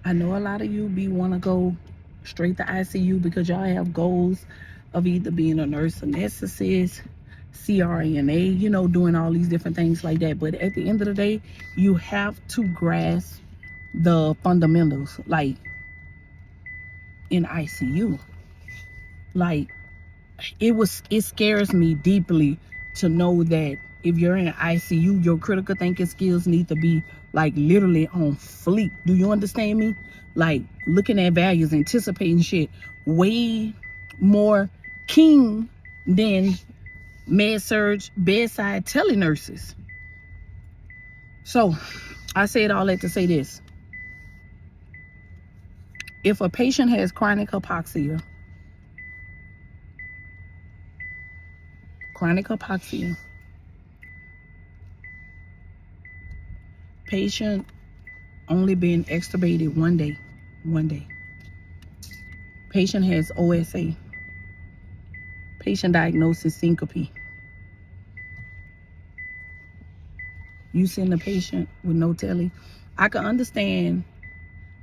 I know a lot of you want to go straight to ICU because y'all have goals of either being a nurse anesthetist, CRNA, you know, doing all these different things like that. But at the end of the day, you have to grasp the fundamentals. Like in ICU, like it scares me deeply to know that if you're in ICU, your critical thinking skills need to be like literally on fleek. Do you understand me? Like looking at values, anticipating shit way more keen than med surge bedside telenurses. So I said all that to say this. If a patient has chronic hypoxia, patient only been extubated one day. Patient has OSA. Patient diagnosis syncope. You send a patient with no tele. I can understand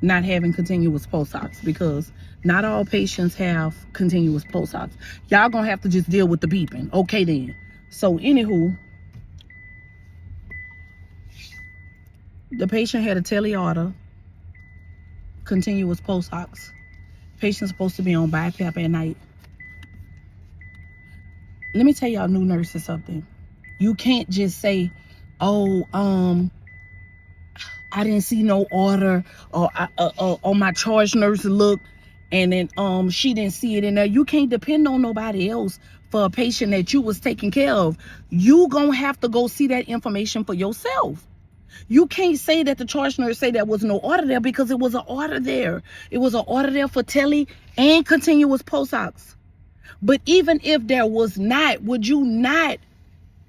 not having continuous pulse ox because not all patients have continuous pulse ox. Y'all gonna have to just deal with the beeping. Okay then. So anywho, the patient had a teleorder, continuous pulse ox. Patient's supposed to be on BiPAP at night. Let me tell y'all new nurses something. You can't just say, oh, I didn't see no order, or my charge nurse looked and then she didn't see it in there. You can't depend on nobody else for a patient that you was taking care of. You gonna have to go see that information for yourself. You can't say that the charge nurse say there was no order there because it was an order there. It was an order there for tele and continuous pulse ox. But even if there was not, would you not,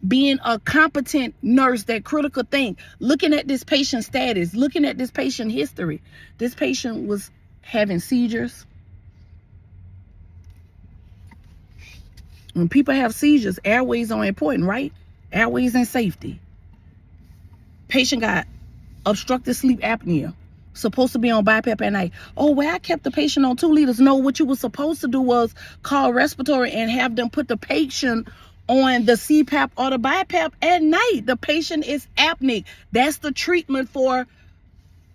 being a competent nurse, that critical think, looking at this patient status, looking at this patient history, this patient was having seizures. When people have seizures, airways are important, right? Airways and safety. Patient got obstructive sleep apnea, supposed to be on BiPAP at night. Oh, well, I kept the patient on 2 liters. No, what you were supposed to do was call respiratory and have them put the patient on the CPAP or the BiPAP at night. The patient is apneic. That's the treatment for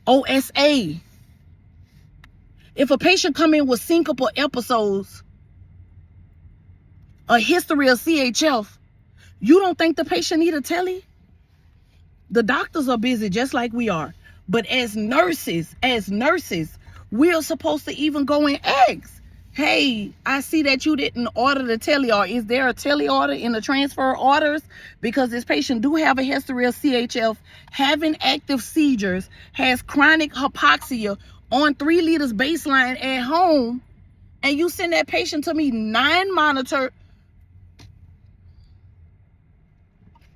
OSA. If a patient come in with syncopal episodes, a history of CHF, you don't think the patient need a tele? The doctors are busy just like we are. But as nurses, we're supposed to even go and ask, hey, I see that you didn't order the tele, or is there a tele order in the transfer orders? Because this patient do have a history of CHF, having active seizures, has chronic hypoxia on 3 liters baseline at home, and you send that patient to me 9 monitored.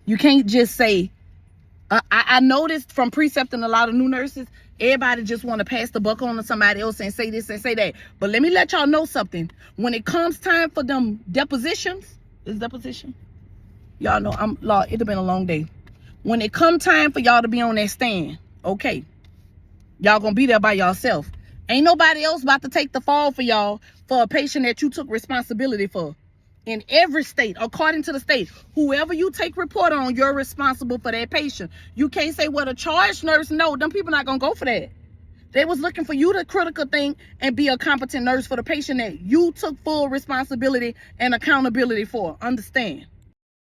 You can't just say, I noticed from precepting a lot of new nurses, everybody just want to pass the buck on to somebody else and say this and say that. But let me let y'all know something. When it comes time for them depositions, is deposition? Y'all know, it'd have been a long day. When it come time for y'all to be on that stand, okay, y'all gonna be there by yourself. Ain't nobody else about to take the fall for y'all for a patient that you took responsibility for. In every state, according to the state, whoever you take report on, you're responsible for that patient. You can't say, well, the charge nurse, no, them people not gonna go for that. They was looking for you to critical think and be a competent nurse for the patient that you took full responsibility and accountability for. Understand?